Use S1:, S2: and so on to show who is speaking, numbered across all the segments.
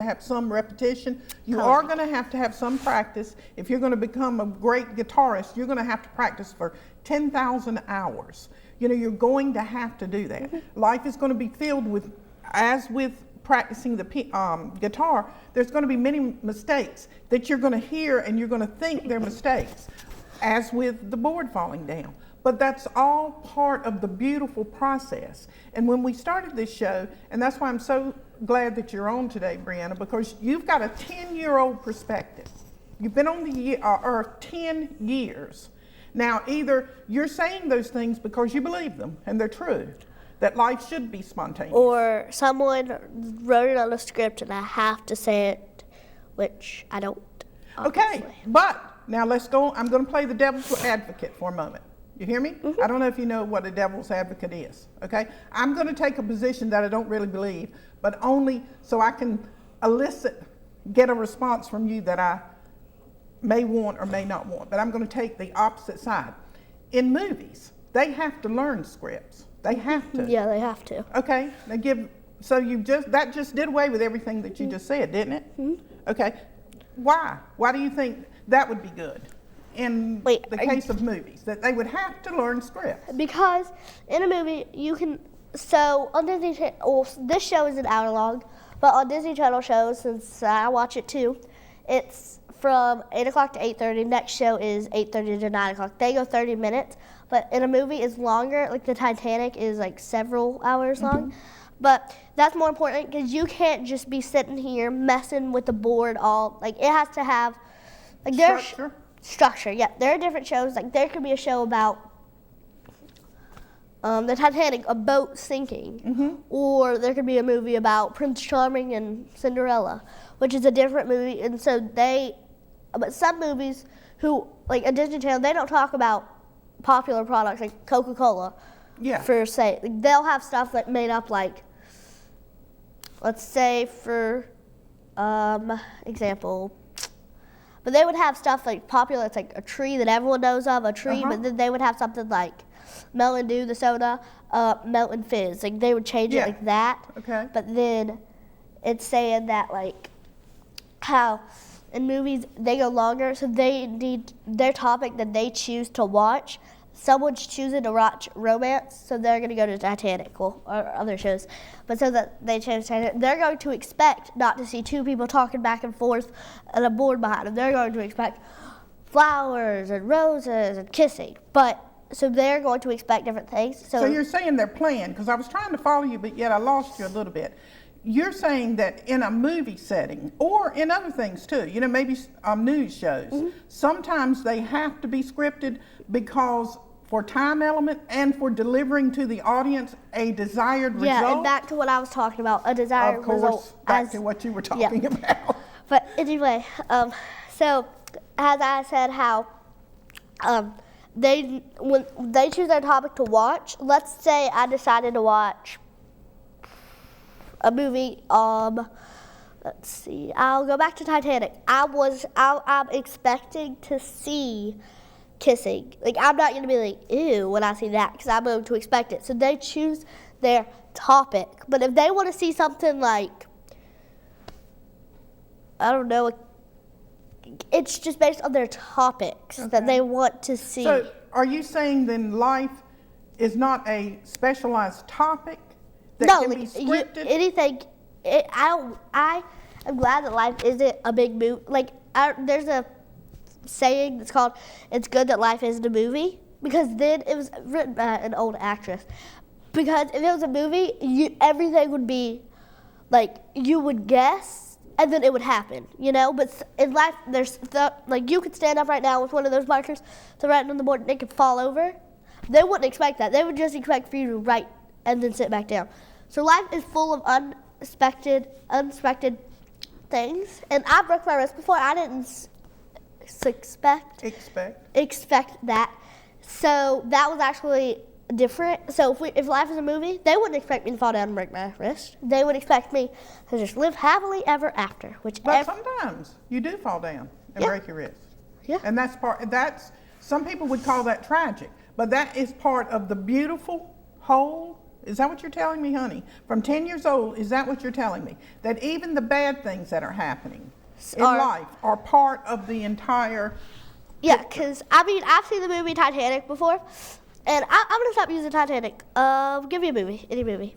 S1: have some repetition. You are going to have some practice. If you're going to become a great guitarist, you're going to have to practice for 10,000 hours. You know, you're going to have to do that. Life is going to be filled with, as with practicing the guitar, there's going to be many mistakes that you're going to hear and you're going to think they're mistakes, as with the board falling down. But that's all part of the beautiful process. And when we started this show, and that's why I'm so glad that you're on today, Breanna, because you've got a 10-year-old perspective. You've been on the earth 10 years. Now, either you're saying those things because you believe them and they're true, that life should be spontaneous.
S2: Or someone wrote it on a script and I have to say it, which I don't. Obviously.
S1: Okay, but now let's go. I'm going to play the devil's advocate for a moment. You hear me? I don't know if you know what a devil's advocate is, okay? I'm going to take a position that I don't really believe, but only so I can get a response from you that I may want or may not want. But I'm going to take the opposite side. In movies, they have to learn scripts. They have to.
S2: Yeah, they have to.
S1: Okay, now that just did away with everything that you just said, didn't it? Okay, why? Why do you think that would be good? In the case of movies, that they would have to learn scripts.
S2: Because in a movie, you can, so on Disney Channel, this show is an hour long, but on Disney Channel shows, since I watch it too, it's from 8 o'clock to 8:30. Next show is 8:30 to 9 o'clock. They go 30 minutes, but in a movie it's longer, like the Titanic is like several hours long. But that's more important because you can't just be sitting here messing with the board it has to have, like
S1: Structure.
S2: Structure, yeah. There are different shows. Like there could be a show about the Titanic, a boat sinking, or there could be a movie about Prince Charming and Cinderella, which is a different movie. And so but some movies like a Disney Channel, they don't talk about popular products like Coca-Cola.
S1: Yeah.
S2: They'll have stuff that made up like, let's say for example. But they would have stuff like popular, it's like a tree that everyone knows of, but then they would have something like Mountain Dew, the soda, Mountain Fizz. Like they would change it like that. Okay. But then it's saying that like how in movies they go longer, so they need their topic that they choose to watch. Someone's choosing to watch romance, so they're going to go to Titanic or other shows. But so that they change Titanic, they're going to expect not to see two people talking back and forth and a board behind them. They're going to expect flowers and roses and kissing. So they're going to expect different things.
S1: So you're saying they're planned, because I was trying to follow you, but yet I lost you a little bit. You're saying that in a movie setting, or in other things too, maybe news shows, sometimes they have to be scripted because for time element and for delivering to the audience a desired result.
S2: Yeah, and back to what I was talking about, a desired result.
S1: Of course, back to what you were talking about.
S2: But anyway, so as I said, how when they choose their topic to watch, let's say I decided to watch a movie, let's see, I'll go back to Titanic. I'm expecting to see kissing. Like, I'm not going to be like, ew, when I see that, because I'm going to expect it. So they choose their topic. But if they want to see something like, I don't know, it's just based on their topics that they want to see.
S1: So are you saying then life is not a specialized topic that can be scripted? I am glad that life isn't a big movie. Like, there's a saying that's called, it's good that life isn't a movie, because then it was written by an old actress. Because if it was a movie, everything would be, like, you would guess, and then it would happen, But in life, you could stand up right now with one of those markers to write on the board and it could fall over. They wouldn't expect that. They would just expect for you to write and then sit back down. So life is full of unexpected things. And I broke my wrist before. I didn't expect that. So that was actually different. So if life is a movie, they wouldn't expect me to fall down and break my wrist. They would expect me to just live happily ever after. But sometimes you do fall down and break your wrist. Yeah. And some people would call that tragic, but that is part of the beautiful, whole, Is that what you're telling me, honey? From 10 years old, is that what you're telling me? That even the bad things that are happening in life are part of the entire...
S2: Yeah, because, I've seen the movie Titanic before, and I'm going to stop using Titanic. Give me a movie, any movie.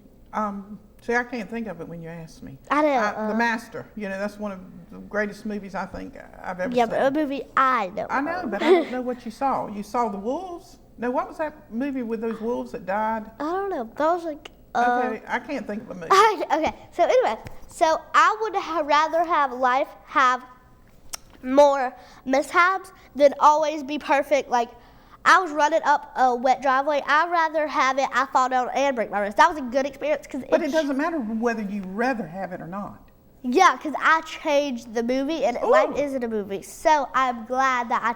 S1: See, I can't think of it when you ask me.
S2: I know.
S1: The Master, that's one of the greatest movies I think I've ever seen.
S2: Yeah, but a movie I know.
S1: I know, but I don't know what you saw. You saw the wolves? No, what was that movie with those wolves that died?
S2: I don't know. That was like...
S1: okay, I can't think of a movie.
S2: Okay, so anyway, I would rather have life have more mishaps than always be perfect. Like, I was running up a wet driveway. I'd rather have it, I fall down and break my wrist. That was a good experience.
S1: But it doesn't matter whether you rather have it or not.
S2: Yeah, because I changed the movie, and life isn't a movie. So I'm glad that I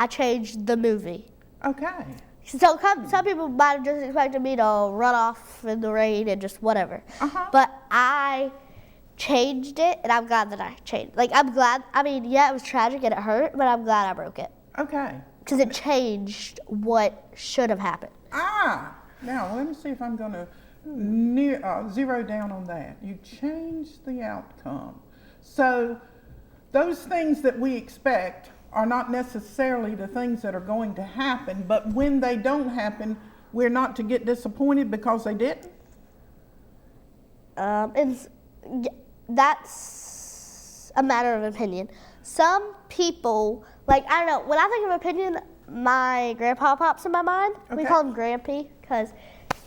S2: changed the movie.
S1: Okay.
S2: So some people might have just expected me to run off in the rain and just whatever. But I changed it, and I'm glad that I changed. Like, I'm glad, it was tragic and it hurt, but I'm glad I broke it.
S1: Okay.
S2: Because it changed what should have happened.
S1: Now let me see if I'm going to zero down on that. You changed the outcome. So those things that we expect are not necessarily the things that are going to happen, but when they don't happen, we're not to get disappointed because they didn't?
S2: That's a matter of opinion. Some people, like, I don't know, when I think of opinion, my grandpa pops in my mind. Okay. We call him Grampy because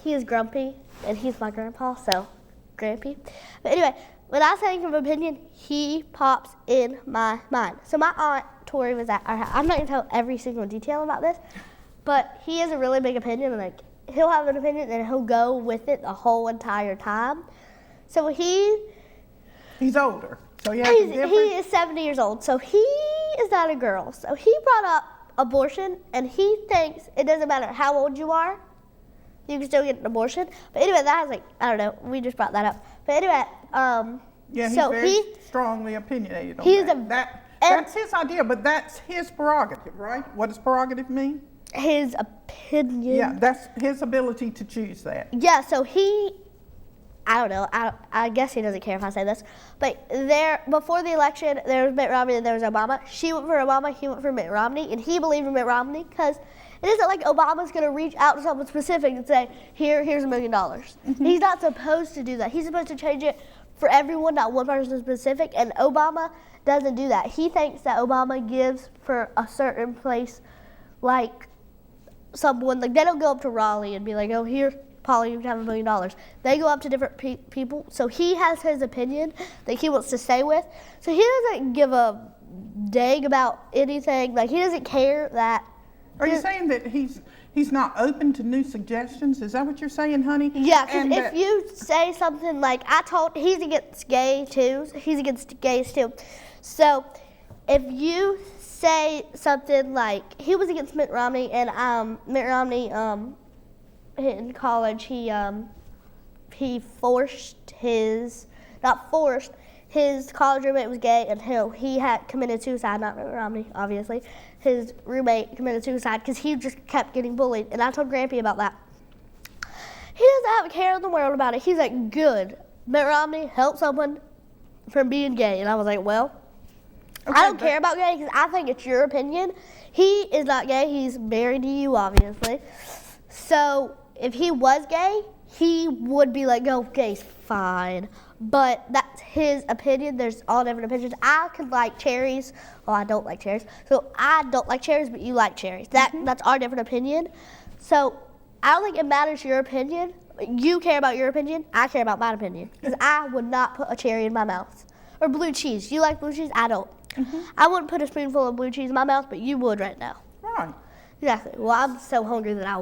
S2: he is grumpy and he's my grandpa, so Grampy. But anyway, when I think of opinion, he pops in my mind. So my aunt Tori was at our house. I'm not going to tell every single detail about this, but he has a really big opinion. Like, he'll have an opinion and he'll go with it the whole entire time. So
S1: he's older. So he
S2: is 70 years old. So he is not a girl. So he brought up abortion, and he thinks it doesn't matter how old you are, you can still get an abortion. But anyway, that was I don't know, we just brought that up. But anyway,
S1: he's very strongly opinionated on that. That's his idea, but that's his prerogative, right? What does prerogative mean?
S2: His opinion.
S1: Yeah, that's his ability to choose that.
S2: Yeah, so I don't know, I guess he doesn't care if I say this, but before the election, there was Mitt Romney and there was Obama. She went for Obama, he went for Mitt Romney, and he believed in Mitt Romney because it isn't like Obama's going to reach out to someone specific and say, here's $1 million. Mm-hmm. He's not supposed to do that. He's supposed to change it for everyone, not one person specific, and Obama doesn't do that. He thinks that Obama gives for a certain place, like someone, like they don't go up to Raleigh and be like, oh, here, Paula, you can have $1 million. They go up to different people. So he has his opinion that he wants to stay with. So he doesn't give a dang about anything. Like, he doesn't care that.
S1: Are you saying that he's not open to new suggestions? Is that what you're saying, honey?
S2: Yeah, because if you say something like, he's against gay too. He's against gays too. So if you say something like, he was against Mitt Romney, and Mitt Romney, in college, he forced his college roommate was gay, and he had committed suicide. Not Mitt Romney, obviously. His roommate committed suicide because he just kept getting bullied, and I told Grampy about that. He doesn't have a care in the world about it. He's like, good, Mitt Romney helped someone from being gay, and I was like, well, okay, I don't care about gay because I think it's your opinion. He is not gay. He's married to you, obviously. So if he was gay, he would be like, oh, gay's fine. But that's his opinion. There's all different opinions. I could like cherries. Well, I don't like cherries. So I don't like cherries, but you like cherries. That's our different opinion. So I don't think it matters your opinion. You care about your opinion. I care about my opinion. Because I would not put a cherry in my mouth. Or blue cheese. You like blue cheese? I don't. Mm-hmm. I wouldn't put a spoonful of blue cheese in my mouth, but you would right now.
S1: Right.
S2: Exactly. Well, I'm so hungry that I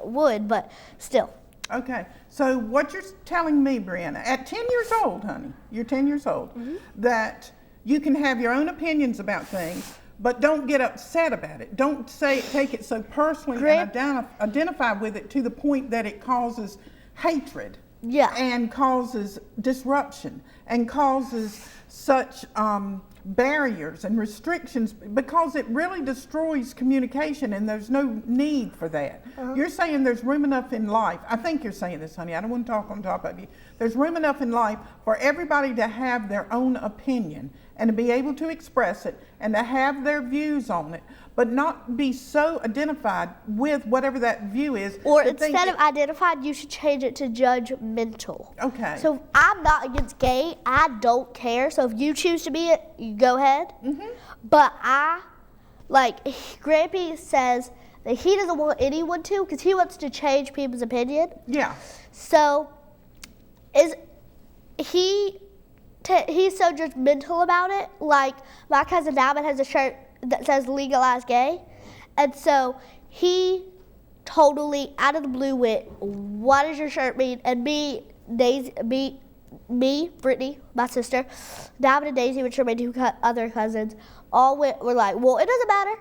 S2: would, but still.
S1: Okay, so what you're telling me, Breanna, at 10 years old, honey, you're 10 years old, mm-hmm. that you can have your own opinions about things, but don't get upset about it. Don't take it so personally and identify with it to the point that it causes hatred. Yeah. And causes disruption and causes such barriers and restrictions, because it really destroys communication, and there's no need for that. You're saying there's room enough in life. I think you're saying this, honey. I don't want to talk on top of you. There's room enough in life for everybody to have their own opinion and to be able to express it and to have their views on it, but not be so identified with whatever that view is.
S2: Or instead of identified, you should change it to judgmental.
S1: Okay.
S2: So I'm not against gay. I don't care. So if you choose to be it, you go ahead. But Grampy says that he doesn't want anyone to, because he wants to change people's opinion.
S1: Yeah.
S2: So he's so judgmental about it. Like, my cousin Diamond has a shirt that says legalize gay. And so he totally, out of the blue, went, what does your shirt mean? And me, Brittany, my sister, Diamond and Daisy, which are my two other cousins, were like, well, it doesn't matter.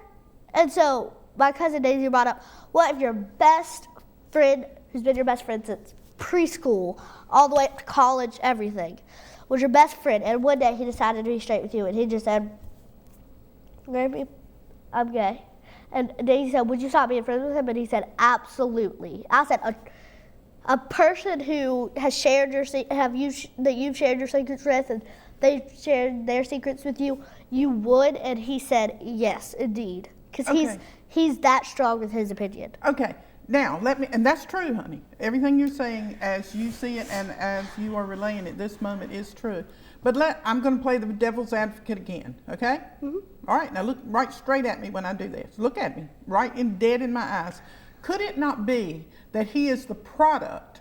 S2: And so my cousin Daisy brought up, what if your best friend, who's been your best friend since preschool, all the way up to college, everything, was your best friend, and one day he decided to be straight with you, and he just said, Grampy, I'm gay. And Daisy said, would you stop being friends with him? And he said, absolutely. I said, a person who has shared that you've shared your secrets with, and they've shared their secrets with you, you would? And he said, yes, indeed. Because he's that strong with his opinion.
S1: Okay. Now, and that's true, honey. Everything you're saying as you see it and as you are relaying it this moment is true. But I'm going to play the devil's advocate again, okay? All right, now look right straight at me when I do this. Look at me, dead in my eyes. Could it not be that he is the product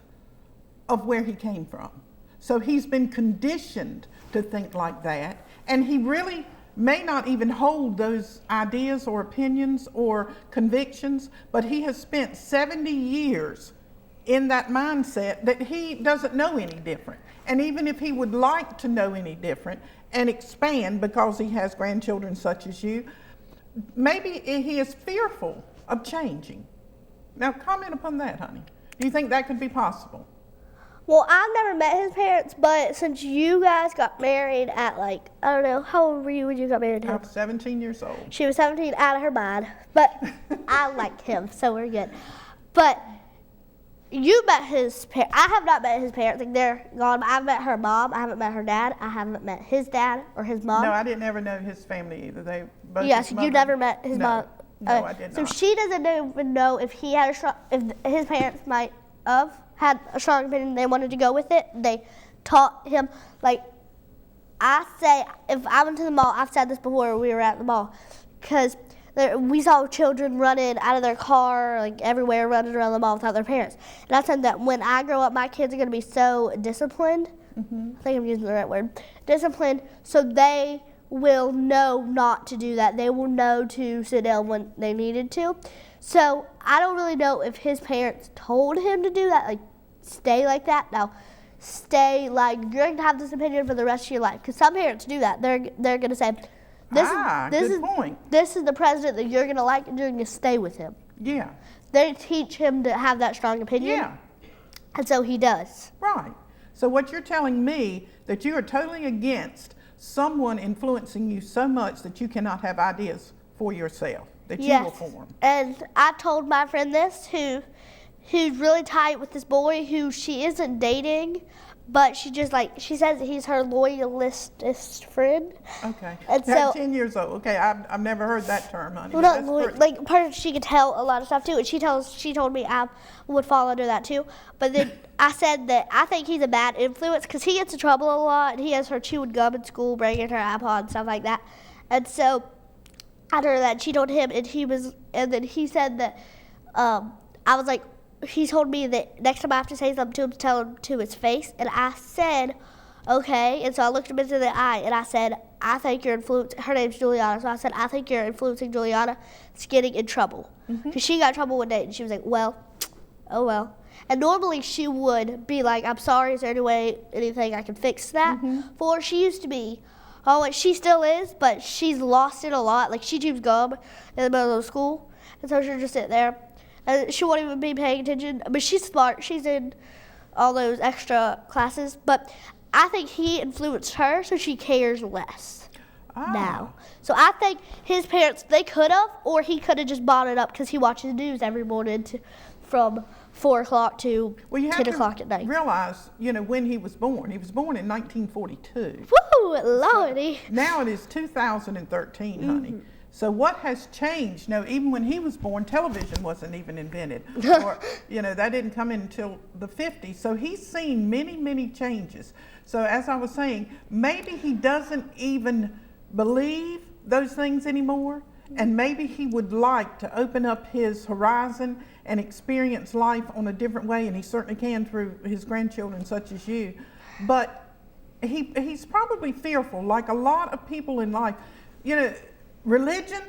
S1: of where he came from? So he's been conditioned to think like that, and he really may not even hold those ideas or opinions or convictions, but he has spent 70 years in that mindset that he doesn't know any different. And even if he would like to know any different and expand because he has grandchildren such as you, maybe he is fearful of changing. Now comment upon that, honey. Do you think that could be possible?
S2: Well, I've never met his parents, but since you guys got married at I don't know, how old were you when you got married to him?
S1: I was 17 years old.
S2: She was 17, out of her mind, but I like him, so we're good. But you met his parents. I have not met his parents. They're gone. I've met her mom. I haven't met her dad. I haven't met his dad or his mom.
S1: No, I didn't ever know his family either. They both.
S2: Yes, you never met his mom.
S1: No, I did not.
S2: So she doesn't even know if if his parents might have had a strong opinion, they wanted to go with it. They taught him, I say, if I went to the mall, I've said this before, we were at the mall, because we saw children running out of their car, everywhere, running around the mall without their parents. And I said that when I grow up, my kids are going to be so disciplined. I think I'm using the right word. Disciplined, so they will know not to do that. They will know to sit down when they needed to. So I don't really know if his parents told him to do that, stay like that. Now, stay you're going to have this opinion for the rest of your life. Because some parents do that. They're going to say,
S1: good point.
S2: This is the president that you're going to like, and you're going to stay with him.
S1: Yeah.
S2: They teach him to have that strong opinion.
S1: Yeah.
S2: And so he does.
S1: Right. So what you're telling me, that you are totally against someone influencing you so much that you cannot have ideas for yourself, that you will form.
S2: And I told my friend this, who's really tight with this boy who she isn't dating, but she just she says that he's her loyalist friend.
S1: Okay.
S2: And
S1: so 10 years old. Okay, I've never heard that term, honey.
S2: Well, she could tell a lot of stuff too, and she told me I would fall under that too. But then I said that I think he's a bad influence because he gets in trouble a lot, and he has her chewing gum in school, bringing her iPod and stuff like that. And so I told her that, she told him, and then he said that I was like, he told me that next time I have to say something to him, tell him to his face. And I said, okay. And so I looked him into the eye, and I said, I think you're influencing, her name's Juliana. So I said, I think you're influencing Juliana. It's getting in trouble. Because she got in trouble one day, and she was like, well, oh well. And normally she would be like, I'm sorry, is there anything I can fix that for? She used to be, she still is, but she's lost it a lot. She chews gum in the middle of school. And so she'll just sit there. She won't even be paying attention, but she's smart. She's in all those extra classes, but I think he influenced her, so she cares less. now. So I think his parents, they could have, or he could have just bought it up because he watches the news every morning from 4 o'clock to 10 o'clock at night.
S1: Realize, when he was born. He was born in 1942.
S2: Woo, Lordy.
S1: So now it is 2013, honey. So what has changed? No, even when he was born, television wasn't even invented. Or, that didn't come in until the 50s. So he's seen many, many changes. So as I was saying, maybe he doesn't even believe those things anymore. And maybe he would like to open up his horizon and experience life on a different way. And he certainly can through his grandchildren such as you. But he's probably fearful, like a lot of people in life. Religion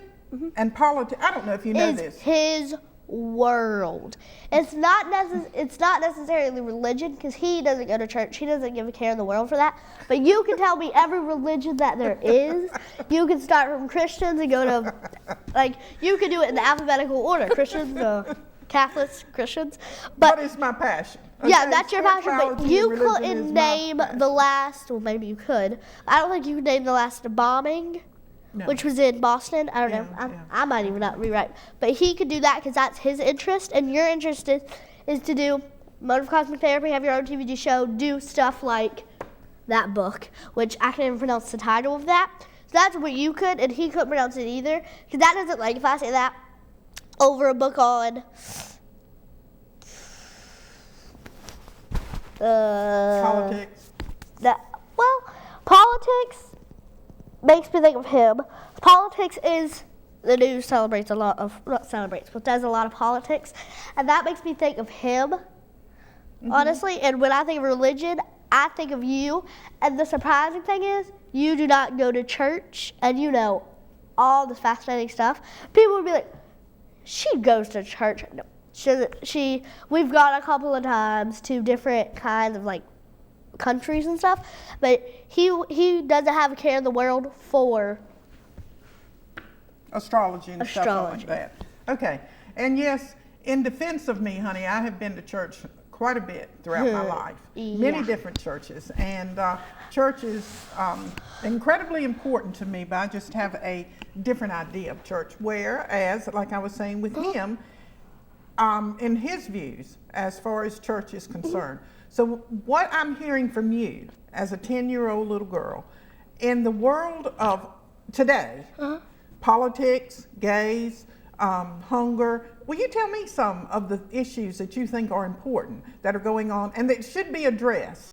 S1: and politics, I don't know if you know this.
S2: His world. It's not necessarily religion, because he doesn't go to church. He doesn't give a care in the world for that. But you can tell me every religion that there is. You can start from Christians and go to, you can do it in the alphabetical order. Christians, Catholics, Christians.
S1: But it's my passion. Okay?
S2: Yeah, that's your passion, but you couldn't name the last, well, maybe you could. I don't think you could name the last bombing. No. Which was in Boston. I don't know. I might even not be right. But he could do that because that's his interest. And your interest is to do Mode of Cosmic Therapy, have your own TVG show, do stuff like that book, which I can't even pronounce the title of that. So that's what you could, and he couldn't pronounce it either. Because that doesn't, if I say that over a book on
S1: politics.
S2: Politics makes me think of him. Politics is, the news celebrates a lot of, not celebrates, but does a lot of politics. And that makes me think of him, honestly. And when I think of religion, I think of you. And the surprising thing is, you do not go to church and you know all this fascinating stuff. People would be like, she goes to church. No, we've gone a couple of times to different kinds of countries and stuff, but he doesn't have a care in the world for
S1: astrology and stuff like that. Okay, and yes, in defense of me, honey, I have been to church quite a bit throughout my life, many different churches, and church is incredibly important to me, but I just have a different idea of church, whereas, like I was saying with him, in his views, as far as church is concerned. So what I'm hearing from you as a 10-year-old little girl, in the world of today, politics, gays, hunger, will you tell me some of the issues that you think are important that are going on and that should be addressed?